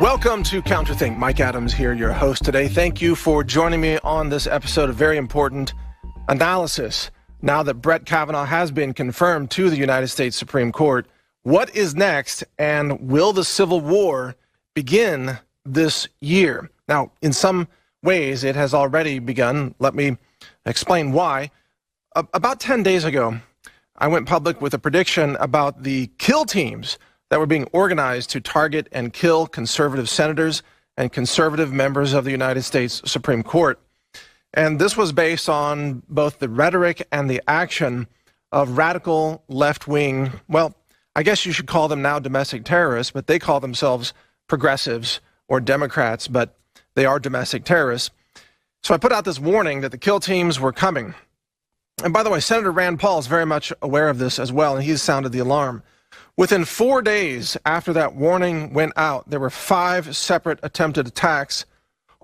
Welcome to Counterthink. Mike Adams here, your host today. Thank you for joining me on this episode of very important analysis. Now that Brett Kavanaugh has been confirmed to the United States Supreme Court, what is next, and will the Civil War begin this year? Now, in some ways, it has already begun. Let me explain why. About 10 days ago, I went public with a prediction about the kill teams that were being organized to target and kill conservative senators and conservative members of the United States Supreme Court. And this was based on both the rhetoric and the action of radical left-wing, well, I guess you should call them now domestic terrorists, but they call themselves progressives or Democrats, but they are domestic terrorists. So I put out this warning that the kill teams were coming. And by the way, Senator Rand Paul is very much aware of this as well, and he's sounded the alarm. Within 4 days after that warning went out, there were 5 separate attempted attacks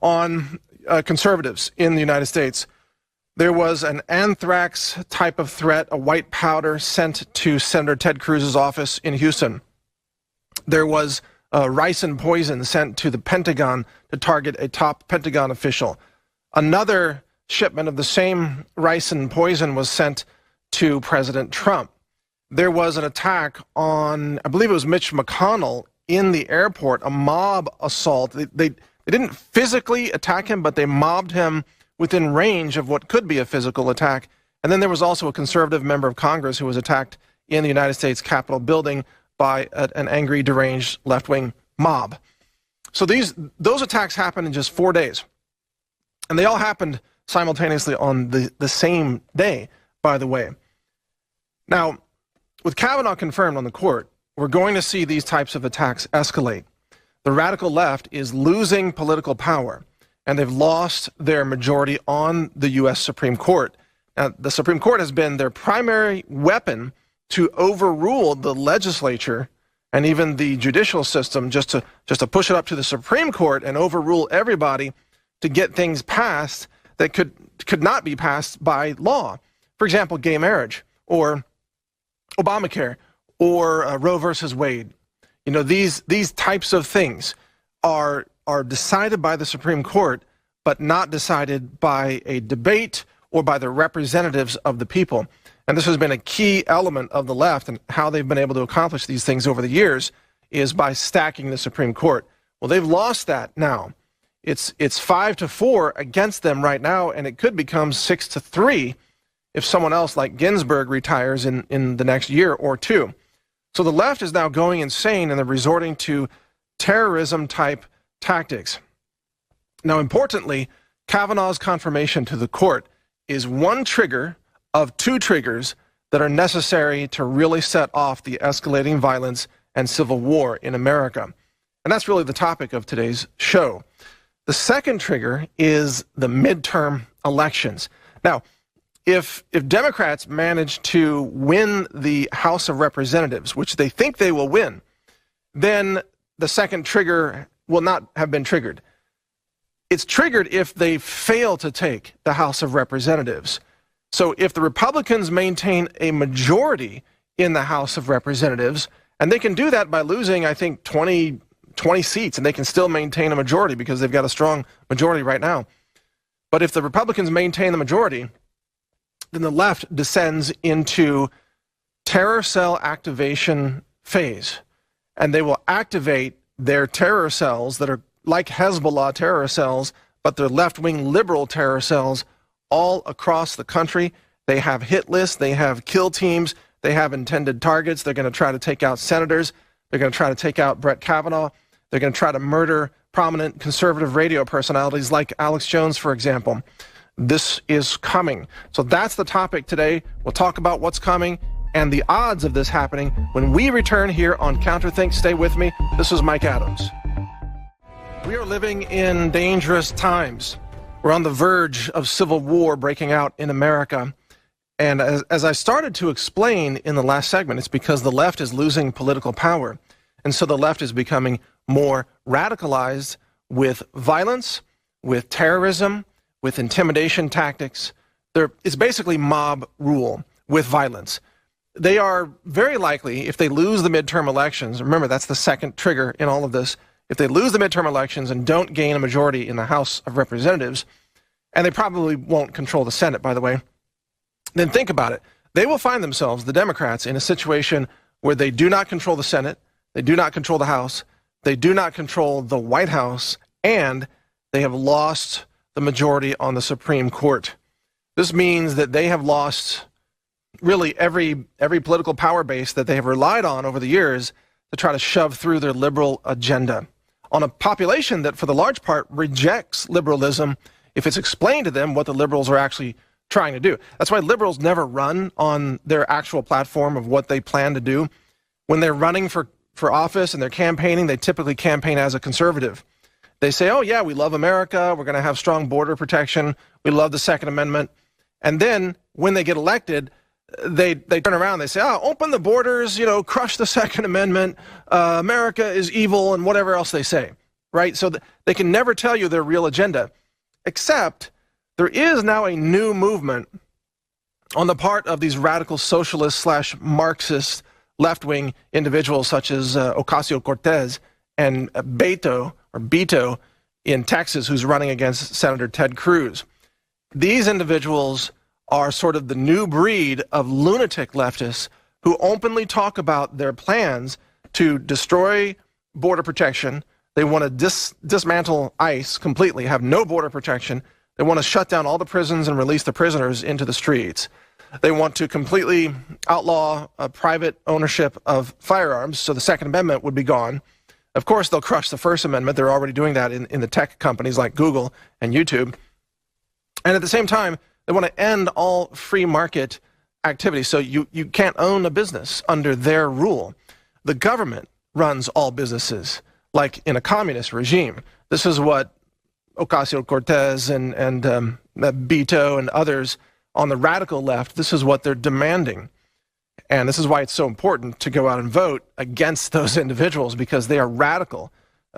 on conservatives in the United States. There was an anthrax type of threat, a white powder sent to Senator Ted Cruz's office in Houston. There was ricin poison sent to the Pentagon to target a top Pentagon official. Another shipment of the same ricin poison was sent to President Trump. There was an attack on, I believe it was Mitch McConnell in the airport, a mob assault. They didn't physically attack him, but they mobbed him within range of what could be a physical attack. And then there was also a conservative member of Congress who was attacked in the United States Capitol building by an angry, deranged left-wing mob. So those attacks happened in just 4 days. And they all happened simultaneously on the same day, by the way. Now, with Kavanaugh confirmed on the court, we're going to see these types of attacks escalate. The radical left is losing political power, and they've lost their majority on the U.S. Supreme Court. Now, the Supreme Court has been their primary weapon to overrule the legislature and even the judicial system, just to push it up to the Supreme Court and overrule everybody to get things passed that could not be passed by law. For example, gay marriage, or Obamacare, or Roe versus Wade. You know, these types of things are decided by the Supreme Court, but not decided by a debate or by the representatives of the people. And this has been a key element of the left, and how they've been able to accomplish these things over the years is by stacking the Supreme Court. Well, they've lost that now. It's 5-4 against them right now, and it could become 6-3 if someone else like Ginsburg retires in the next year or two. So the left is now going insane, and they're resorting to terrorism-type tactics. Now, importantly, Kavanaugh's confirmation to the court is one trigger of 2 triggers that are necessary to really set off the escalating violence and civil war in America. And that's really the topic of today's show. The second trigger is the midterm elections. Now, if Democrats manage to win the House of Representatives, which they think they will win, then the second trigger will not have been triggered. It's triggered if they fail to take the House of Representatives. So if the Republicans maintain a majority in the House of Representatives, and they can do that by losing, I think, 20 seats, and they can still maintain a majority because they've got a strong majority right now. But if the Republicans maintain the majority, then the left descends into terror cell activation phase. And they will activate their terror cells that are like Hezbollah terror cells, but they're left-wing liberal terror cells all across the country. They have hit lists, they have kill teams, they have intended targets. They're going to try to take out senators. They're going to try to take out Brett Kavanaugh. They're going to try to murder prominent conservative radio personalities like Alex Jones, for example. This is coming. So that's the topic today. We'll talk about what's coming and the odds of this happening when we return here on Counterthink. Stay with me. This is Mike Adams. We are living in dangerous times. We're on the verge of civil war breaking out in America. And as I started to explain in the last segment, it's because the left is losing political power. And so the left is becoming more radicalized with violence, with terrorism, with intimidation tactics. It's basically mob rule with violence. They are very likely, if they lose the midterm elections, remember that's the second trigger in all of this, if they lose the midterm elections and don't gain a majority in the House of Representatives, and they probably won't control the Senate, by the way, then think about it. They will find themselves, the Democrats, in a situation where they do not control the Senate, they do not control the House, they do not control the White House, and they have lost the majority on the Supreme Court. This means that they have lost really every political power base that they have relied on over the years to try to shove through their liberal agenda on a population that, for the large part, rejects liberalism if it's explained to them what the liberals are actually trying to do. That's why liberals never run on their actual platform of what they plan to do. When they're running for office and they're campaigning, they typically campaign as a conservative. They say, oh yeah, we love America, we're going to have strong border protection, we love the Second Amendment. And then when they get elected, they turn around, they say, oh, open the borders, you know, crush the Second Amendment, America is evil, and whatever else they say, right? So they can never tell you their real agenda, except there is now a new movement on the part of these radical socialist / Marxist left-wing individuals such as Ocasio-Cortez and Beto in Texas, who's running against Senator Ted Cruz. These individuals are sort of the new breed of lunatic leftists who openly talk about their plans to destroy border protection. They want to dismantle ICE completely, have no border protection. They want to shut down all the prisons and release the prisoners into the streets. They want to completely outlaw private ownership of firearms, so the Second Amendment would be gone. Of course, they'll crush the First Amendment. They're already doing that in the tech companies like Google and YouTube. And at the same time, they want to end all free market activity. So you can't own a business under their rule. The government runs all businesses, like in a communist regime. This is what Ocasio-Cortez and Beto and others on the radical left, this is what they're demanding. And this is why it's so important to go out and vote against those individuals, because they are radical.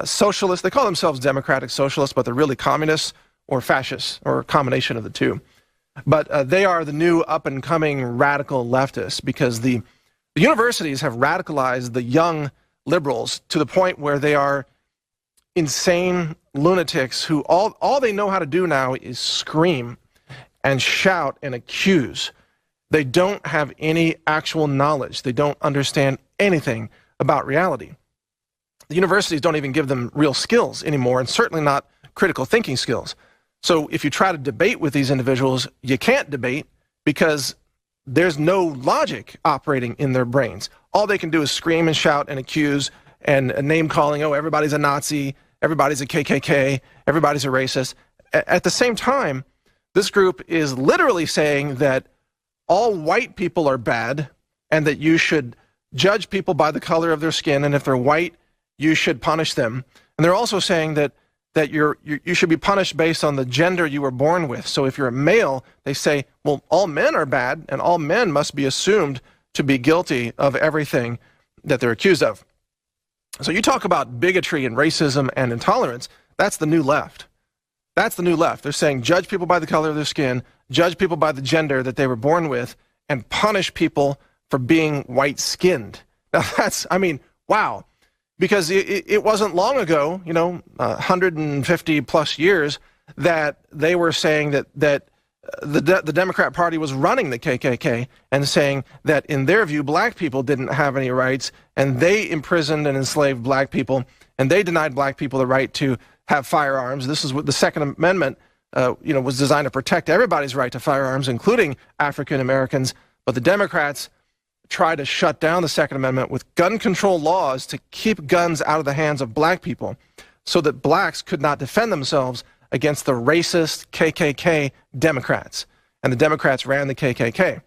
Socialists, they call themselves democratic socialists, but they're really communists or fascists, or a combination of the two. But they are the new up-and-coming radical leftists, because the universities have radicalized the young liberals to the point where they are insane lunatics who all they know how to do now is scream and shout and accuse. They don't have any actual knowledge. They don't understand anything about reality. The universities don't even give them real skills anymore, and certainly not critical thinking skills. So if you try to debate with these individuals, you can't debate because there's no logic operating in their brains. All they can do is scream and shout and accuse and name calling. Oh, everybody's a Nazi, everybody's a KKK, everybody's a racist. At the same time, this group is literally saying that all white people are bad and that you should judge people by the color of their skin, and if they're white, you should punish them. And they're also saying that you should be punished based on the gender you were born with. So if you're a male, they say, well, all men are bad and all men must be assumed to be guilty of everything that they're accused of. So you talk about bigotry and racism and intolerance, that's the new left. That's the new left. They're saying judge people by the color of their skin, judge people by the gender that they were born with, and punish people for being white-skinned. Now that's, I mean, wow. Because it wasn't long ago, 150 plus years, that they were saying that the Democrat Party was running the KKK and saying that in their view, black people didn't have any rights, and they imprisoned and enslaved black people, and they denied black people the right to have firearms. This is what the Second Amendment, was designed to protect everybody's right to firearms, including African Americans. But the Democrats try to shut down the Second Amendment with gun control laws to keep guns out of the hands of black people so that blacks could not defend themselves against the racist KKK Democrats. And the Democrats ran the KKK.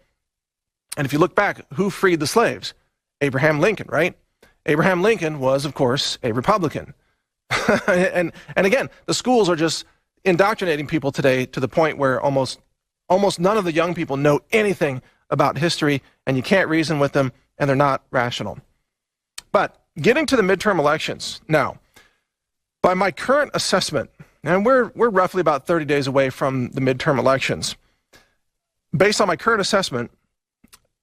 And if you look back, who freed the slaves? Abraham Lincoln, right? Abraham Lincoln was, of course, a Republican. and again, the schools are just indoctrinating people today to the point where almost none of the young people know anything about history, and you can't reason with them, and they're not rational. But getting to the midterm elections now, by my current assessment, and we're roughly about 30 days away from the midterm elections, based on my current assessment,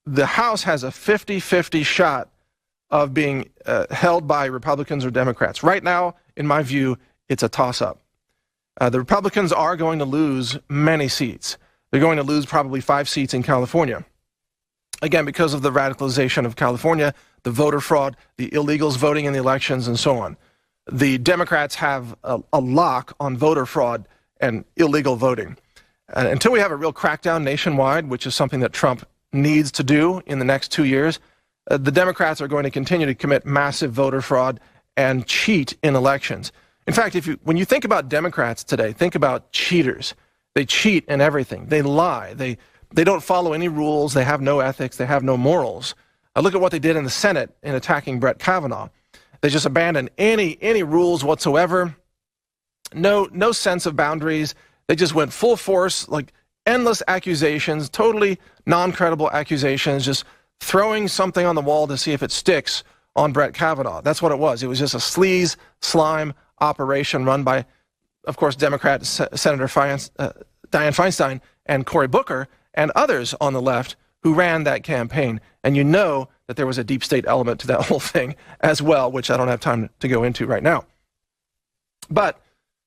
the House has a 50-50 shot of being held by Republicans or Democrats. Right now, in my view, it's a toss-up. The Republicans are going to lose many seats. They're going to lose probably 5 seats in California. Again, because of the radicalization of California, the voter fraud, the illegals voting in the elections, and so on. The Democrats have a lock on voter fraud and illegal voting. Until we have a real crackdown nationwide, which is something that Trump needs to do in the next 2 years, the Democrats are going to continue to commit massive voter fraud and cheat in elections. In fact, when you think about Democrats today, think about cheaters. They cheat in everything. They lie. They don't follow any rules. They have no ethics. They have no morals. Look at what they did in the Senate in attacking Brett Kavanaugh. They just abandoned any rules whatsoever. No sense of boundaries. They just went full force, like endless accusations, totally non-credible accusations, just throwing something on the wall to see if it sticks on Brett Kavanaugh. That's what it was. It was just a sleaze, slime operation run by, of course, Democrat Senator Dianne Feinstein and Cory Booker and others on the left who ran that campaign. And you know that there was a deep state element to that whole thing as well, which I don't have time to go into right now. But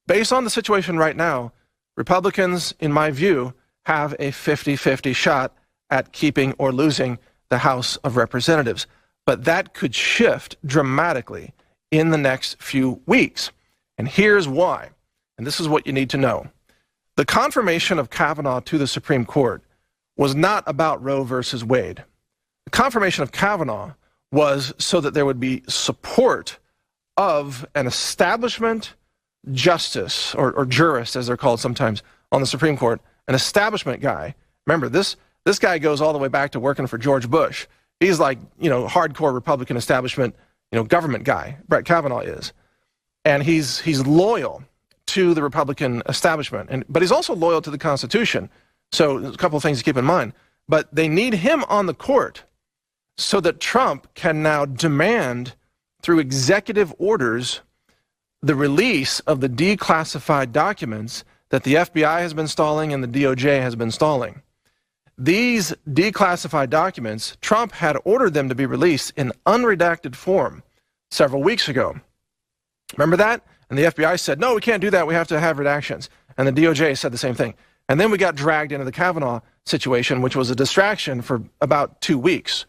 based on the situation right now, Republicans, in my view, have a 50-50 shot at keeping or losing the House of Representatives. But that could shift dramatically in the next few weeks. And here's why. And this is what you need to know. The confirmation of Kavanaugh to the Supreme Court was not about Roe versus Wade. The confirmation of Kavanaugh was so that there would be support of an establishment justice, or jurist, as they're called sometimes, on the Supreme Court, an establishment guy. Remember, this guy goes all the way back to working for George Bush. He's like, hardcore Republican establishment, government guy. Brett Kavanaugh is. And he's loyal to the Republican establishment, but he's also loyal to the Constitution. So there's a couple of things to keep in mind. But they need him on the court so that Trump can now demand, through executive orders, the release of the declassified documents that the FBI has been stalling and the DOJ has been stalling. These declassified documents, Trump had ordered them to be released in unredacted form several weeks ago. Remember that? And the FBI said, no, we can't do that. We have to have redactions. And the DOJ said the same thing. And then we got dragged into the Kavanaugh situation, which was a distraction for about 2 weeks.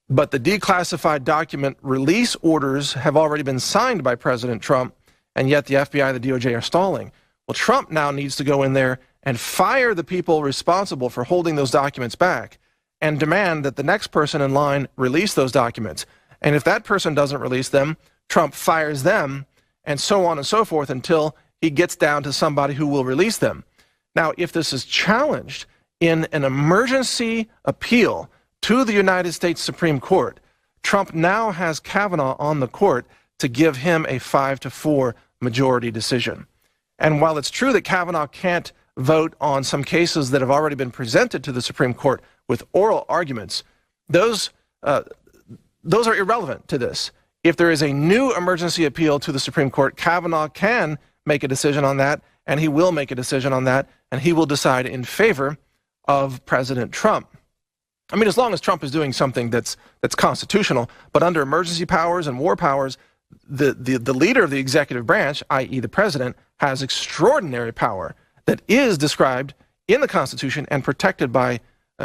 But the declassified document release orders have already been signed by President Trump, and yet the FBI and the DOJ are stalling. Well, Trump now needs to go in there and fire the people responsible for holding those documents back and demand that the next person in line release those documents. And if that person doesn't release them, Trump fires them, and so on and so forth until he gets down to somebody who will release them. Now, if this is challenged in an emergency appeal to the United States Supreme Court, Trump now has Kavanaugh on the court to give him a 5-4 majority decision. And while it's true that Kavanaugh can't vote on some cases that have already been presented to the Supreme Court with oral arguments, those are irrelevant to this. If there is a new emergency appeal to the Supreme Court, Kavanaugh can make a decision on that, and he will make a decision on that, and he will decide in favor of President Trump. I mean, as long as Trump is doing something that's constitutional, but under emergency powers and war powers, the leader of the executive branch, i.e. the president, has extraordinary power that is described in the Constitution and protected by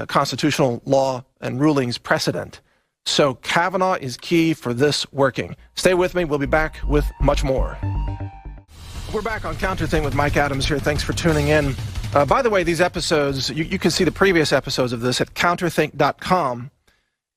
constitutional law and rulings precedent. So Kavanaugh is key for this working. Stay with me. We'll be back with much more. We're back on Counterthink with Mike Adams here. Thanks for tuning in. By the way, these episodes, you can see the previous episodes of this at counterthink.com.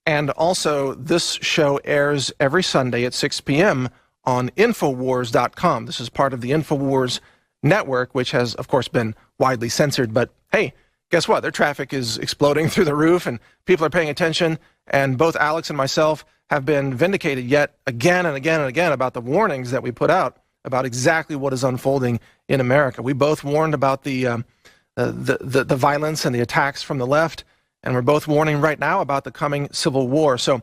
And also, this show airs every Sunday at 6 p.m. on Infowars.com. This is part of the Infowars network, which has, of course, been widely censored. But hey, guess what? Their traffic is exploding through the roof, and people are paying attention. And both Alex and myself have been vindicated yet again and again and again about the warnings that we put out about exactly what is unfolding in America. We both warned about the violence and the attacks from the left, and we're both warning right now about the coming civil war. So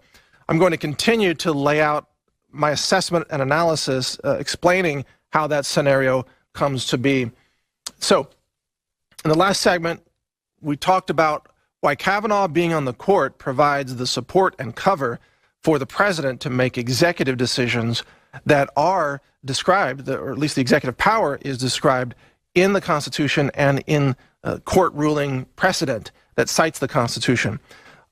I'm going to continue to lay out my assessment and analysis, explaining how that scenario comes to be. So in the last segment, we talked about why Kavanaugh being on the court provides the support and cover for the president to make executive decisions that are described, or at least the executive power is described in the Constitution and in court ruling precedent that cites the Constitution.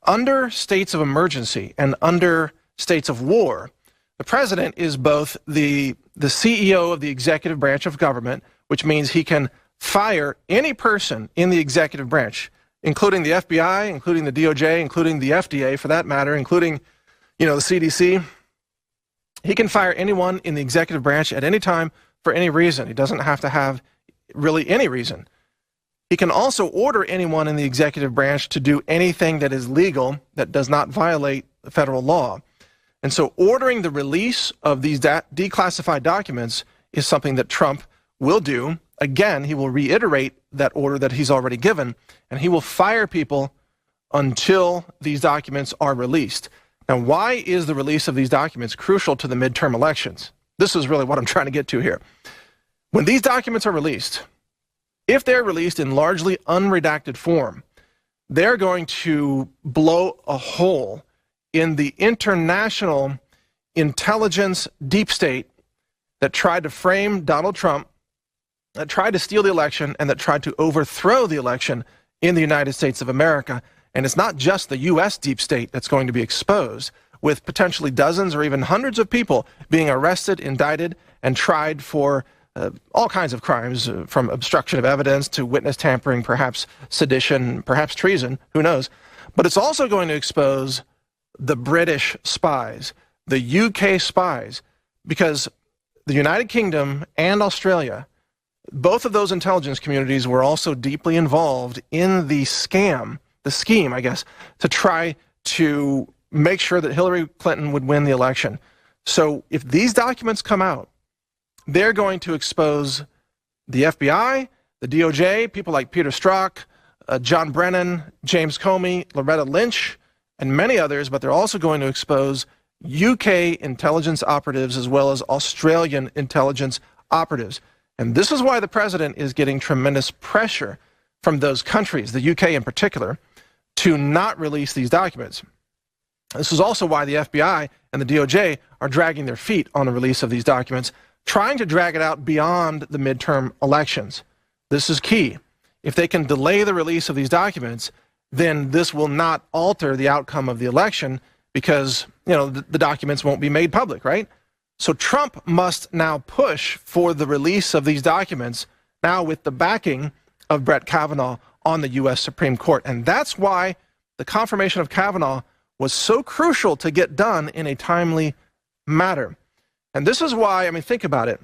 Under states of emergency and under states of war, the president is both the CEO of the executive branch of government, which means he can fire any person in the executive branch, including the FBI, including the DOJ, including the FDA for that matter, including, the CDC. He can fire anyone in the executive branch at any time for any reason. He doesn't have to have really any reason. He can also order anyone in the executive branch to do anything that is legal that does not violate federal law. And so ordering the release of these declassified documents is something that Trump will do. Again, he will reiterate that order that he's already given, and he will fire people until these documents are released. Now, why is the release of these documents crucial to the midterm elections? This is really what I'm trying to get to here. When these documents are released, if they're released in largely unredacted form, they're going to blow a hole in the international intelligence deep state that tried to frame Donald Trump, that tried to steal the election, and that tried to overthrow the election in the United States of America. And it's not just the U.S. deep state that's going to be exposed, with potentially dozens or even hundreds of people being arrested, indicted, and tried for all kinds of crimes, from obstruction of evidence to witness tampering, perhaps sedition, perhaps treason, who knows. But it's also going to expose the British spies, the UK spies, because the United Kingdom and Australia, both of those intelligence communities were also deeply involved in the scheme, I guess, to try to make sure that Hillary Clinton would win the election. So if these documents come out, they're going to expose the FBI, the DOJ, people like Peter Strzok, John Brennan, James Comey, Loretta Lynch, and many others, but they're also going to expose UK intelligence operatives as well as Australian intelligence operatives. And this is why the president is getting tremendous pressure from those countries, the UK in particular, to not release these documents. This is also why the FBI and the DOJ are dragging their feet on the release of these documents, trying to drag it out beyond the midterm elections. This is key. If they can delay the release of these documents, then this will not alter the outcome of the election because, the documents won't be made public, right? So Trump must now push for the release of these documents, now with the backing of Brett Kavanaugh on the U.S. Supreme Court. And that's why the confirmation of Kavanaugh was so crucial to get done in a timely manner. And this is why, think about it.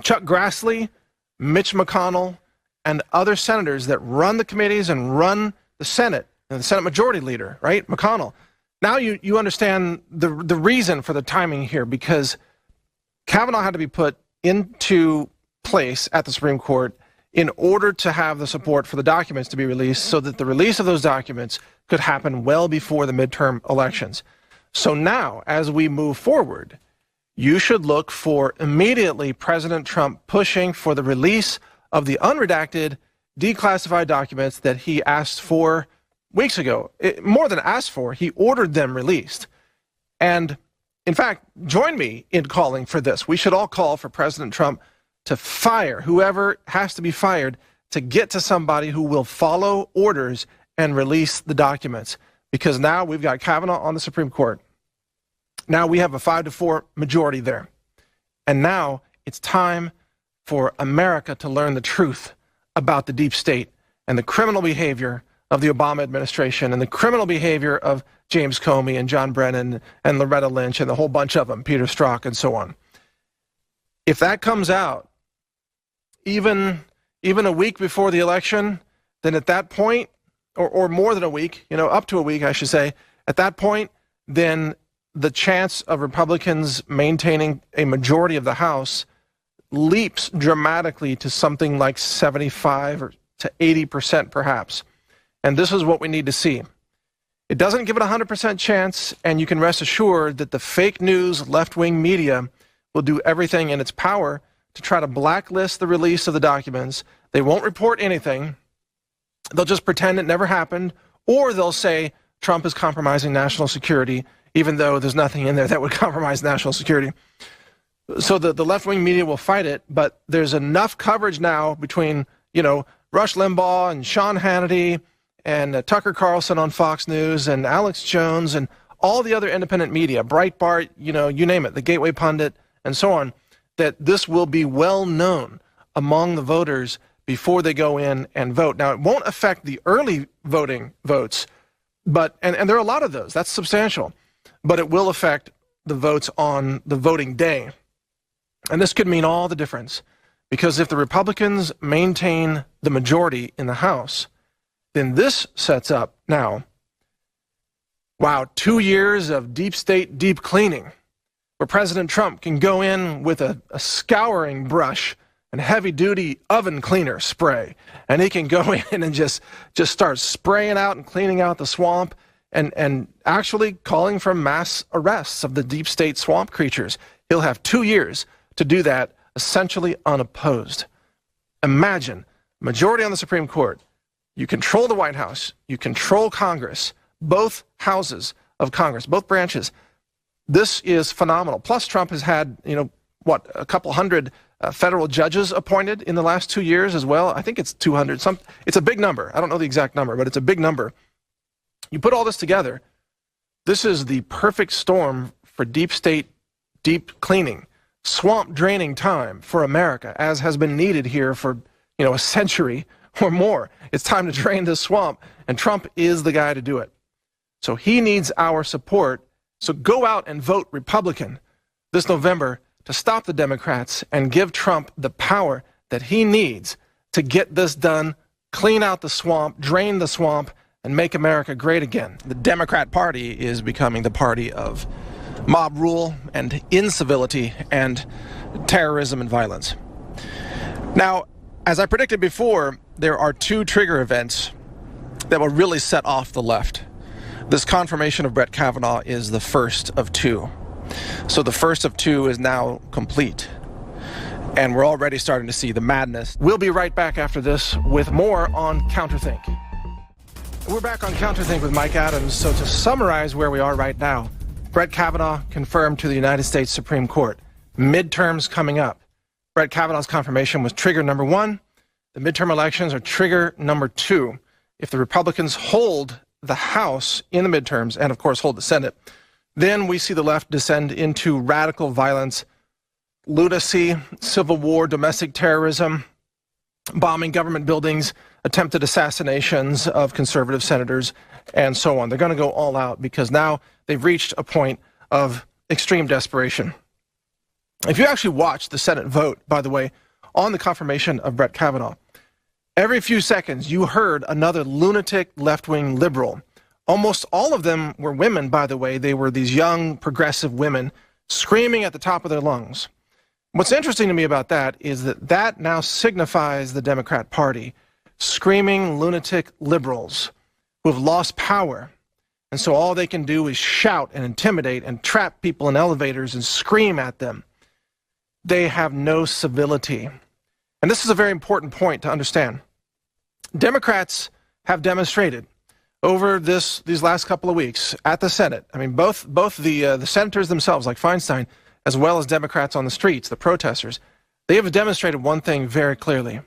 Chuck Grassley, Mitch McConnell, and other senators that run the committees and run the Senate, and the Senate Majority Leader, right, McConnell. Now you understand the reason for the timing here, because Kavanaugh had to be put into place at the Supreme Court in order to have the support for the documents to be released, so that the release of those documents could happen well before the midterm elections. So now, as we move forward, you should look for immediately President Trump pushing for the release of the unredacted, declassified documents that he asked for weeks ago. More than asked for, he ordered them released. And in fact, join me in calling for this. We should all call for President Trump to fire whoever has to be fired, to get to somebody who will follow orders and release the documents. Because now we've got Kavanaugh on the Supreme Court. Now we have a 5-4 majority there. And now it's time for America to learn the truth about the deep state and the criminal behavior of the Obama administration and the criminal behavior of James Comey and John Brennan and Loretta Lynch and the whole bunch of them, Peter Strzok and so on. If that comes out, even a week before the election, then at that point, or more than a week, up to a week, I should say, at that point, then the chance of Republicans maintaining a majority of the House leaps dramatically to something like 75 or to 80% perhaps. And this is what we need to see. It doesn't give it a 100% chance, and you can rest assured that the fake news left-wing media will do everything in its power to try to blacklist the release of the documents. They won't report anything. They'll just pretend it never happened, or they'll say Trump is compromising national security even though there's nothing in there that would compromise national security. So the left-wing media will fight it, but there's enough coverage now between, Rush Limbaugh and Sean Hannity and Tucker Carlson on Fox News and Alex Jones and all the other independent media, Breitbart, you name it, the Gateway Pundit, and so on, that this will be well known among the voters before they go in and vote. Now, it won't affect the early voting votes, but and there are a lot of those. That's substantial. But it will affect the votes on the voting day. And this could mean all the difference, because if the Republicans maintain the majority in the House, then this sets up now, 2 years of deep state deep cleaning, where President Trump can go in with a scouring brush and heavy-duty oven cleaner spray, and he can go in and just start spraying out and cleaning out the swamp and actually calling for mass arrests of the deep state swamp creatures. He'll have 2 years to do that, essentially unopposed. Imagine, majority on the Supreme Court, you control the White House, you control Congress, both houses of Congress, both branches. This is phenomenal. Plus, Trump has had, a couple hundred federal judges appointed in the last 2 years as well. I think it's 200. It's a big number. I don't know the exact number, but it's a big number. You put all this together, this is the perfect storm for deep state deep cleaning, swamp draining time for America, as has been needed here for, a century or more. It's time to drain this swamp, and Trump is the guy to do it. So he needs our support. So go out and vote Republican this November to stop the Democrats and give Trump the power that he needs to get this done, clean out the swamp, drain the swamp, and make America great again. The Democrat Party is becoming the party of mob rule and incivility and terrorism and violence. Now, as I predicted before, there are two trigger events that will really set off the left. This confirmation of Brett Kavanaugh is the first of two. So the first of two is now complete. And we're already starting to see the madness. We'll be right back after this with more on Counterthink. We're back on Counterthink with Mike Adams. So to summarize where we are right now, Brett Kavanaugh confirmed to the United States Supreme Court. Midterms coming up. Brett Kavanaugh's confirmation was trigger number one. The midterm elections are trigger number two. If the Republicans hold the House in the midterms and, of course, hold the Senate, then we see the left descend into radical violence, lunacy, civil war, domestic terrorism, bombing government buildings, attempted assassinations of conservative senators, and so on. They're going to go all out because now they've reached a point of extreme desperation. If you actually watch the Senate vote, by the way, on the confirmation of Brett Kavanaugh, every few seconds you heard another lunatic left-wing liberal. Almost all of them were women, by the way. They were these young, progressive women screaming at the top of their lungs. What's interesting to me about that is that now signifies the Democrat Party, screaming lunatic liberals who have lost power. And so all they can do is shout and intimidate and trap people in elevators and scream at them. They have no civility. And this is a very important point to understand. Democrats have demonstrated over these last couple of weeks at the Senate. I mean, both the senators themselves, like Feinstein, as well as Democrats on the streets, the protesters, they have demonstrated one thing very clearly.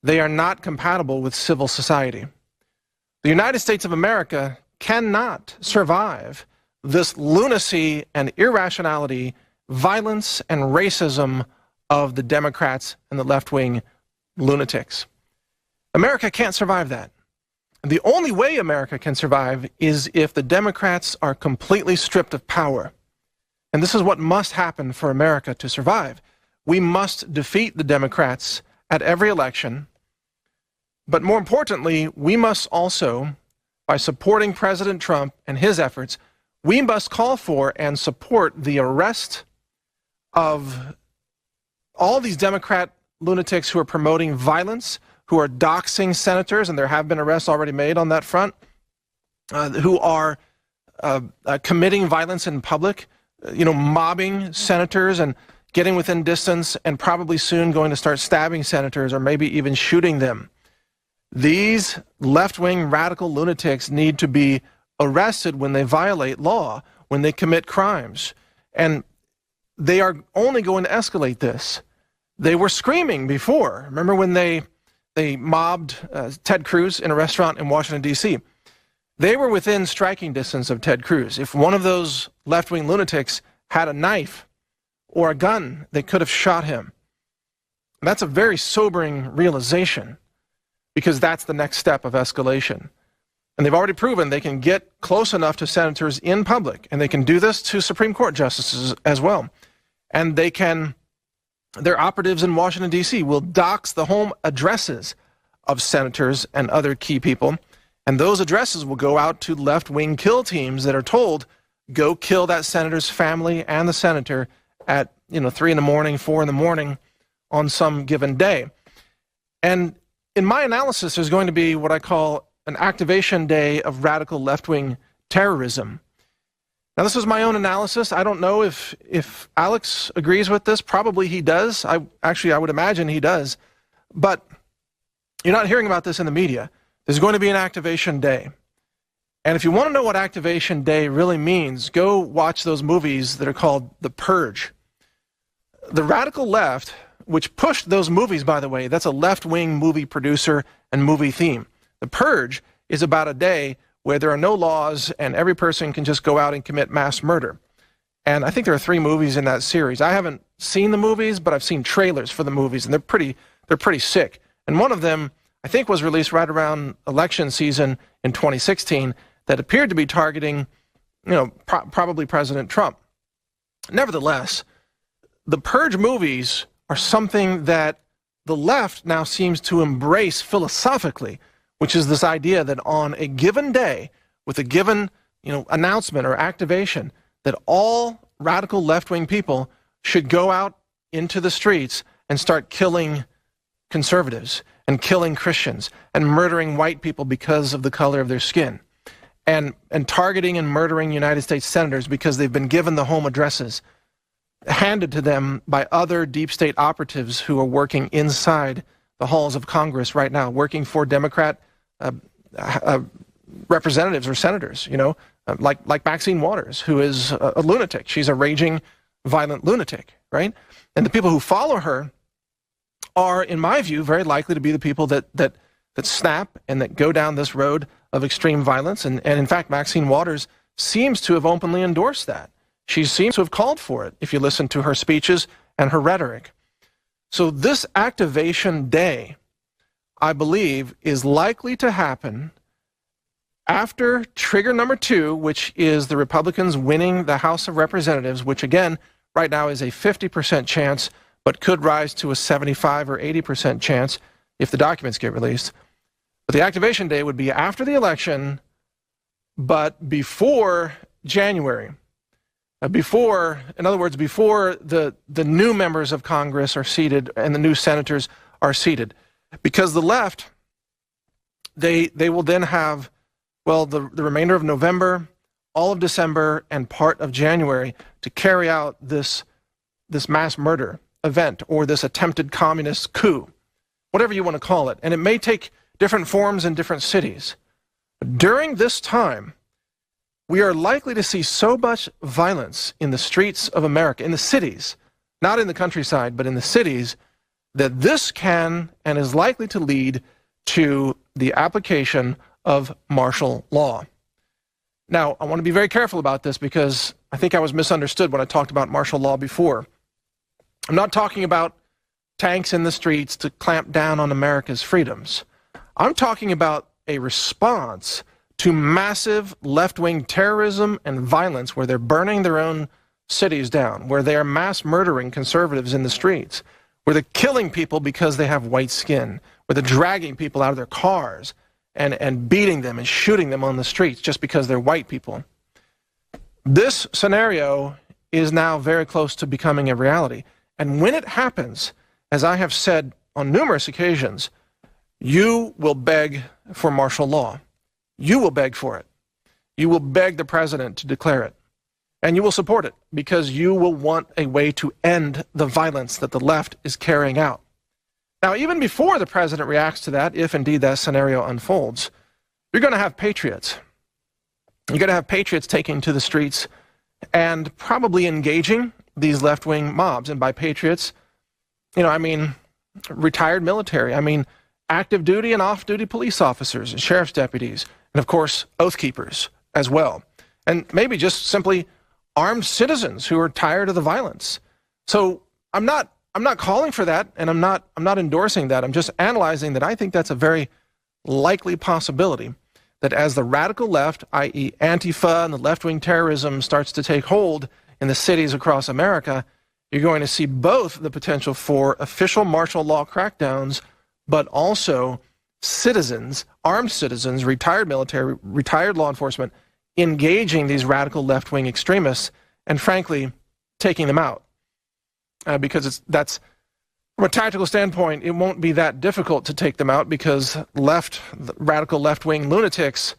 They are not compatible with civil society. The United States of America cannot survive this lunacy and irrationality, violence and racism of the Democrats and the left-wing lunatics. America can't survive that. The only way America can survive is if the Democrats are completely stripped of power. And this is what must happen for America to survive. We must defeat the Democrats at every election. But more importantly, we must also, by supporting President Trump and his efforts, we must call for and support the arrest of all these Democrat lunatics who are promoting violence, who are doxing senators, and there have been arrests already made on that front, who are committing violence in public, mobbing senators and getting within distance and probably soon going to start stabbing senators or maybe even shooting them. These left-wing radical lunatics need to be arrested when they violate law, when they commit crimes. And they are only going to escalate this. They were screaming before. Remember when they mobbed Ted Cruz in a restaurant in Washington, D.C.? They were within striking distance of Ted Cruz. If one of those left-wing lunatics had a knife or a gun, they could have shot him. And that's a very sobering realization, because that's the next step of escalation. And they've already proven they can get close enough to senators in public, and they can do this to Supreme Court justices as well. And they can, their operatives in Washington, D.C. will dox the home addresses of senators and other key people, and those addresses will go out to left-wing kill teams that are told, go kill that senator's family and the senator at 3 in the morning, 4 in the morning on some given day. And in my analysis, there's going to be what I call an activation day of radical left-wing terrorism. Now, this is my own analysis. I don't know if Alex agrees with this. Probably he does. I would imagine he does. But you're not hearing about this in the media. There's going to be an activation day. And if you want to know what activation day really means, go watch those movies that are called The Purge. The radical left, which pushed those movies, by the way, that's a left-wing movie producer and movie theme. The Purge is about a day where there are no laws and every person can just go out and commit mass murder. And I think there are 3 movies in that series. I haven't seen the movies, but I've seen trailers for the movies, and they're pretty sick. And one of them, I think, was released right around election season in 2016 that appeared to be targeting, probably President Trump. Nevertheless, the Purge movies are something that the left now seems to embrace philosophically, which is this idea that on a given day, with a given announcement or activation, that all radical left-wing people should go out into the streets and start killing conservatives and killing Christians and murdering white people because of the color of their skin, and targeting and murdering United States senators because they've been given the home addresses handed to them by other deep state operatives who are working inside the halls of Congress right now, working for Democrat representatives or senators, like Maxine Waters, who is a lunatic. She's a raging, violent lunatic, right? And the people who follow her are, in my view, very likely to be the people that snap and that go down this road of extreme violence. And in fact, Maxine Waters seems to have openly endorsed that. She seems to have called for it, if you listen to her speeches and her rhetoric. So this activation day, I believe, is likely to happen after trigger number 2, which is the Republicans winning the House of Representatives, which again, right now is a 50% chance, but could rise to a 75 or 80% chance if the documents get released. But the activation day would be after the election, but before January. In other words, before the new members of Congress are seated and the new senators are seated. Because the left, they will then have, the remainder of November, all of December, and part of January to carry out this mass murder event or this attempted communist coup, whatever you want to call it. And it may take different forms in different cities. During this time, we are likely to see so much violence in the streets of America, in the cities, not in the countryside, but in the cities, that this can and is likely to lead to the application of martial law. Now, I want to be very careful about this because I think I was misunderstood when I talked about martial law before. I'm not talking about tanks in the streets to clamp down on America's freedoms. I'm talking about a response to massive left-wing terrorism and violence where they're burning their own cities down, where they are mass murdering conservatives in the streets, where they're killing people because they have white skin, where they're dragging people out of their cars and beating them and shooting them on the streets just because they're white people. This scenario is now very close to becoming a reality. And when it happens, as I have said on numerous occasions, you will beg for martial law. You will beg for it. You will beg the president to declare it. And you will support it because you will want a way to end the violence that the left is carrying out. Now, even before the president reacts to that, if indeed that scenario unfolds, you're going to have patriots. You're going to have patriots taking to the streets and probably engaging these left-wing mobs. And by patriots, I mean retired military. I mean active duty and off-duty police officers and sheriff's deputies, and of course, oath keepers as well. And maybe just simply armed citizens who are tired of the violence. So I'm not calling for that, and I'm not endorsing that. I'm just analyzing that I think that's a very likely possibility, that as the radical left, i.e. Antifa and the left-wing terrorism, starts to take hold in the cities across America, you're going to see both the potential for official martial law crackdowns, but also citizens, armed citizens, retired military, retired law enforcement, engaging these radical left-wing extremists and, frankly, taking them out. Because that's, from a tactical standpoint, it won't be that difficult to take them out because radical left-wing lunatics,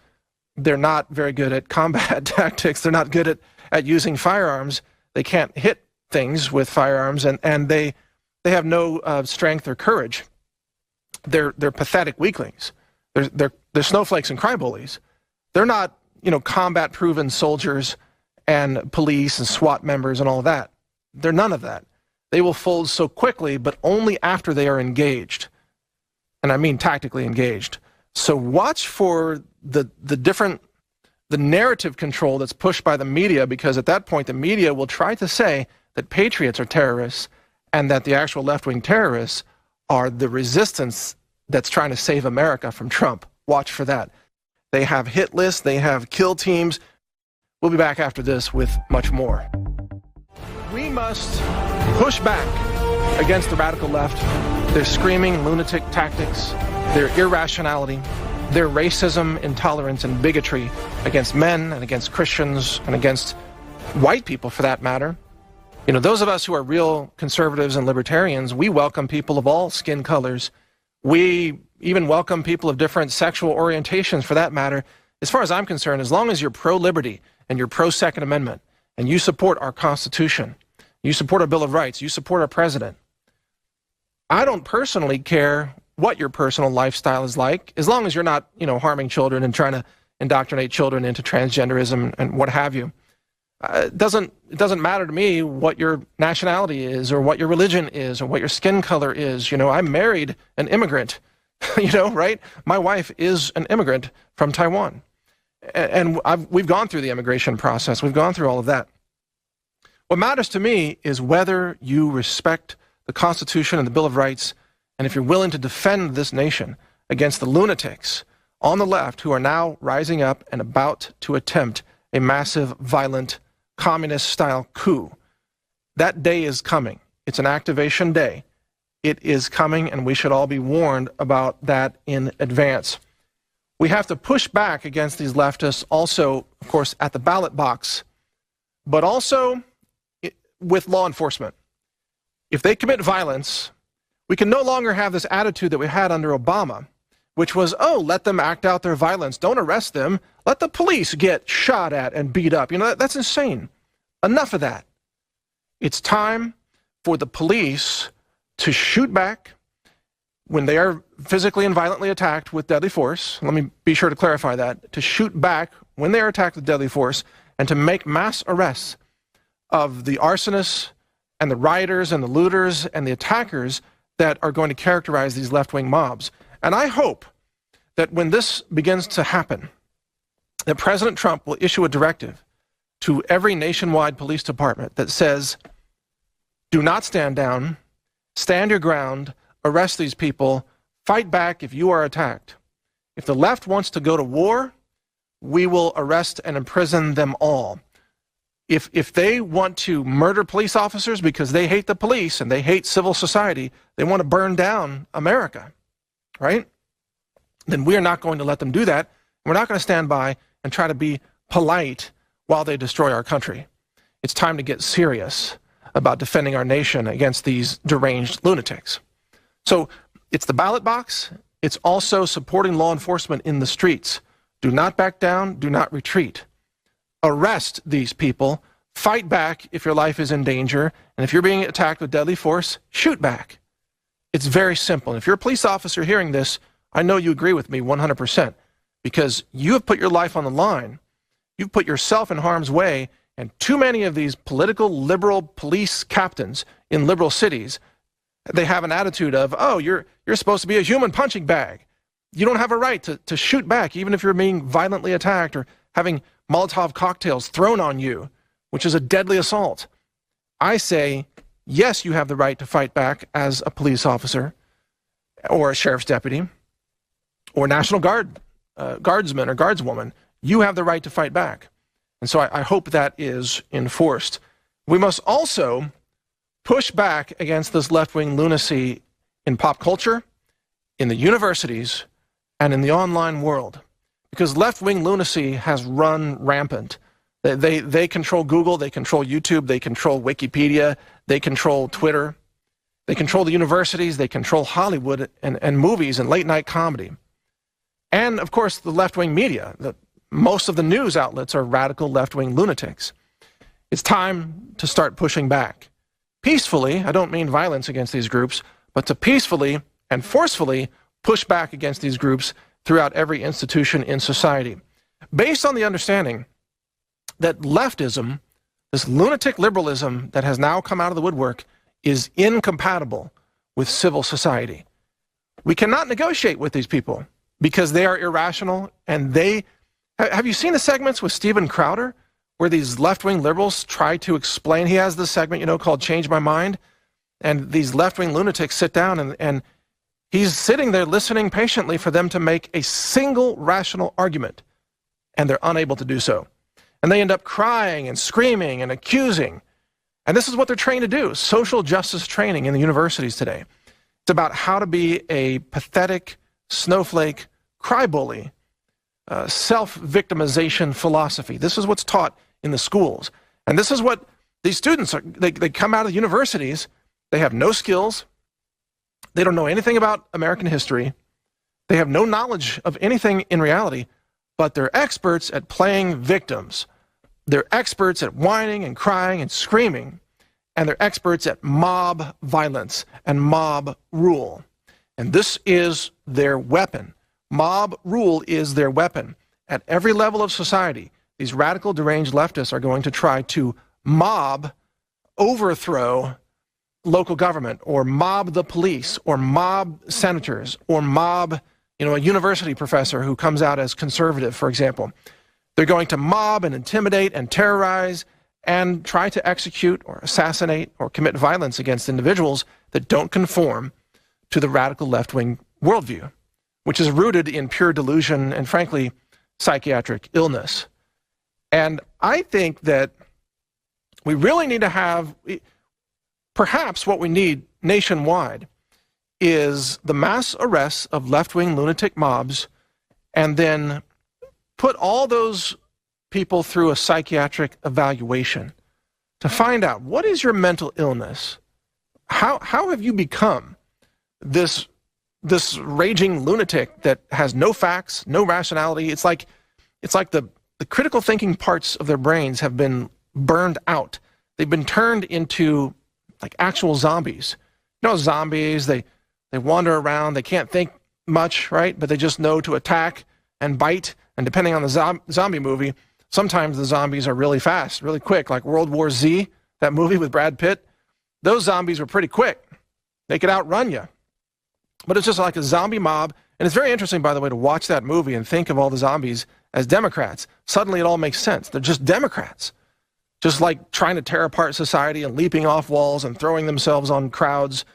they're not very good at combat tactics. They're not good at using firearms. They can't hit things with firearms, and they have no strength or courage. They're pathetic weaklings. They're snowflakes and crybullies. They're not, combat-proven soldiers and police and SWAT members and all of that. They're none of that. They will fold so quickly, but only after they are engaged. And I mean tactically engaged. So watch for the narrative control that's pushed by the media, because at that point the media will try to say that patriots are terrorists and that the actual left-wing terrorists are the resistance that's trying to save America from Trump. Watch for that. They have hit lists, they have kill teams. We'll be back after this with much more. We must push back against the radical left, their screaming lunatic tactics, their irrationality, their racism, intolerance, and bigotry against men and against Christians and against white people, for that matter. Those of us who are real conservatives and libertarians, we welcome people of all skin colors. We even welcome people of different sexual orientations, for that matter. As far as I'm concerned, as long as you're pro-liberty and you're pro-Second Amendment and you support our Constitution, you support our Bill of Rights, you support our president, I don't personally care what your personal lifestyle is like, as long as you're not, harming children and trying to indoctrinate children into transgenderism and what have you. It doesn't matter to me what your nationality is or what your religion is or what your skin color is. I married an immigrant, right? My wife is an immigrant from Taiwan. And we've gone through the immigration process. We've gone through all of that. What matters to me is whether you respect the Constitution and the Bill of Rights, and if you're willing to defend this nation against the lunatics on the left who are now rising up and about to attempt a massive, violent, communist-style coup. That day is coming. It's an activation day. It is coming, and we should all be warned about that in advance. We have to push back against these leftists also, of course, at the ballot box, but also with law enforcement. If they commit violence, we can no longer have this attitude that we had under Obama, which was, let them act out their violence. Don't arrest them. Let the police get shot at and beat up. That's insane. Enough of that. It's time for the police to shoot back when they are physically and violently attacked with deadly force. Let me be sure to clarify that. To shoot back when they are attacked with deadly force and to make mass arrests of the arsonists and the rioters and the looters and the attackers that are going to characterize these left-wing mobs. And I hope that when this begins to happen, that President Trump will issue a directive to every nationwide police department that says, do not stand down, stand your ground, arrest these people, fight back if you are attacked. If the left wants to go to war, we will arrest and imprison them all. If they want to murder police officers because they hate the police and they hate civil society, they want to burn down America, right? Then we are not going to let them do that. We're not going to stand by and try to be polite while they destroy our country. It's time to get serious about defending our nation against these deranged lunatics. So it's the ballot box. It's also supporting law enforcement in the streets. Do not back down. Do not retreat. Arrest these people. Fight back if your life is in danger. And if you're being attacked with deadly force, shoot back. It's very simple. And if you're a police officer hearing this, I know you agree with me 100%, because you have put your life on the line. You've put yourself in harm's way And too many of these political liberal police captains in liberal cities, they have an attitude of, oh, you're supposed to be a human punching bag. You don't have a right to shoot back, even if you're being violently attacked or having Molotov cocktails thrown on you, which is a deadly assault. I say, yes, you have the right to fight back as a police officer or a sheriff's deputy or National Guard guardsman or guardswoman. You have the right to fight back. And so I hope that is enforced. We must also push back against this left-wing lunacy in pop culture, in the universities, and in the online world. Because left-wing lunacy has run rampant. They control Google, they control YouTube, they control Wikipedia, they control Twitter, they control the universities, they control Hollywood and movies and late-night comedy. And, of course, the left-wing media. Most of the news outlets are radical left-wing lunatics. It's time to start pushing back. Peacefully, I don't mean violence against these groups, but to peacefully and forcefully push back against these groups throughout every institution in society. Based on the understanding that leftism, this lunatic liberalism that has now come out of the woodwork, is incompatible with civil society. We cannot negotiate with these people because they are irrational and they... Have you seen the segments with Steven Crowder where these left-wing liberals try to explain? He has this segment, called Change My Mind, and these left-wing lunatics sit down and he's sitting there listening patiently for them to make a single rational argument, and they're unable to do so. And they end up crying and screaming and accusing. And this is what they're trained to do, social justice training in the universities today. It's about how to be a pathetic, snowflake, cry-bully, self-victimization philosophy. This is what's taught in the schools. And this is what these students are. They come out of universities, they have no skills, they don't know anything about American history, they have no knowledge of anything in reality, but they're experts at playing victims. They're experts at whining and crying and screaming, and they're experts at mob violence and mob rule. And this is their weapon. Mob rule is their weapon. At every level of society, these radical deranged leftists are going to try to mob overthrow local government, or mob the police, or mob senators, or mob, a university professor who comes out as conservative, for example. They're going to mob and intimidate and terrorize and try to execute or assassinate or commit violence against individuals that don't conform to the radical left-wing worldview, which is rooted in pure delusion and, frankly, psychiatric illness. And I think that we really need to have, perhaps what we need nationwide is the mass arrests of left-wing lunatic mobs, and then put all those people through a psychiatric evaluation to find out, what is your mental illness? How have you become this raging lunatic that has no facts, no rationality? It's like the critical thinking parts of their brains have been burned out. They've been turned into like actual zombies. Zombies, they wander around, they can't think much, right? But they just know to attack and bite. And depending on the zombie movie, sometimes the zombies are really fast, really quick, like World War Z, that movie with Brad Pitt. Those zombies were pretty quick. They could outrun you. But it's just like a zombie mob. And it's very interesting, by the way, to watch that movie and think of all the zombies as Democrats. Suddenly it all makes sense. They're just Democrats. Just like trying to tear apart society and leaping off walls and throwing themselves on crowds.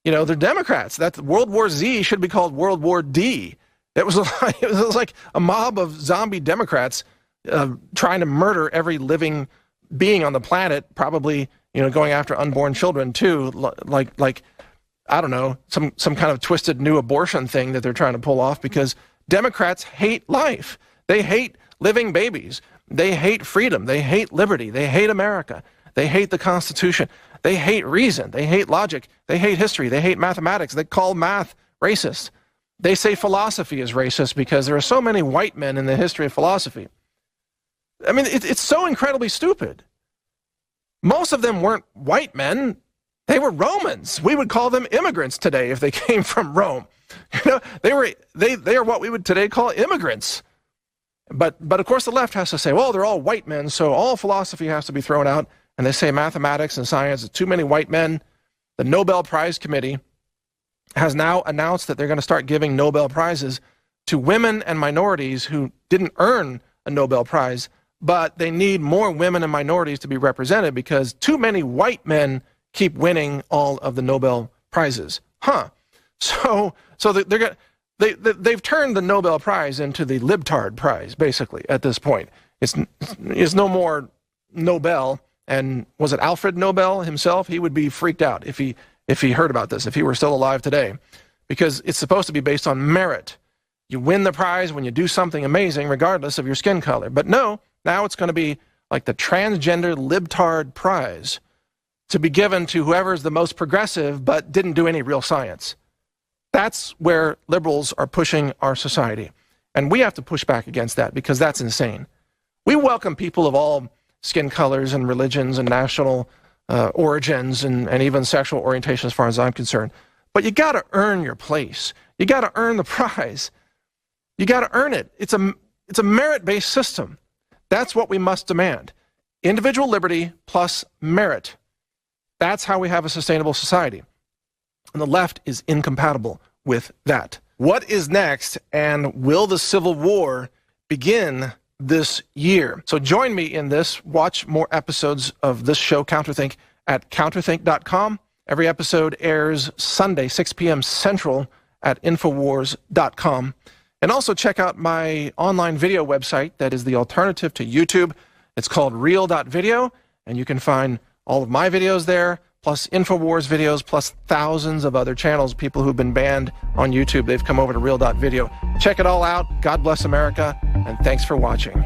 They're Democrats. That World War Z should be called World War D. It was like a mob of zombie Democrats trying to murder every living being on the planet, probably, going after unborn children too, like I don't know, some kind of twisted new abortion thing that they're trying to pull off, because Democrats hate life. They hate living babies. They hate freedom. They hate liberty. They hate America. They hate the Constitution. They hate reason. They hate logic. They hate history. They hate mathematics. They call math racist. They say philosophy is racist because there are so many white men in the history of philosophy. I mean, it's so incredibly stupid. Most of them weren't white men. They were Romans. We would call them immigrants today if they came from Rome. They are what we would today call immigrants. But of course the left has to say, well, they're all white men, so all philosophy has to be thrown out. And they say mathematics and science, too many white men. The Nobel Prize Committee has now announced that they're going to start giving Nobel Prizes to women and minorities who didn't earn a Nobel Prize, but they need more women and minorities to be represented because too many white men keep winning all of the Nobel Prizes. So they've turned the Nobel Prize into the libtard prize, basically, at this point. It's no more Nobel. And was it Alfred Nobel himself? He would be freaked out if he heard about this, if he were still alive today, because it's supposed to be based on merit. You win the prize when you do something amazing, regardless of your skin color. But no, now it's going to be like the transgender libtard prize to be given to whoever's the most progressive but didn't do any real science. That's where liberals are pushing our society. And we have to push back against that because that's insane. We welcome people of all skin colors and religions and national origins and even sexual orientation as far as I'm concerned. But you got to earn your place. You got to earn the prize. You got to earn it. It's a merit-based system. That's what we must demand. Individual liberty plus merit. That's how we have a sustainable society. And the left is incompatible with that. What is next, and will the Civil War begin this year? So join me in this. Watch more episodes of this show, Counterthink, at counterthink.com. Every episode airs Sunday, 6 p.m. Central at Infowars.com. And also check out my online video website that is the alternative to YouTube. It's called Real.video, and you can find all of my videos there, plus Infowars videos, plus thousands of other channels, people who've been banned on YouTube. They've come over to Real.video. Check it all out. God bless America, and thanks for watching.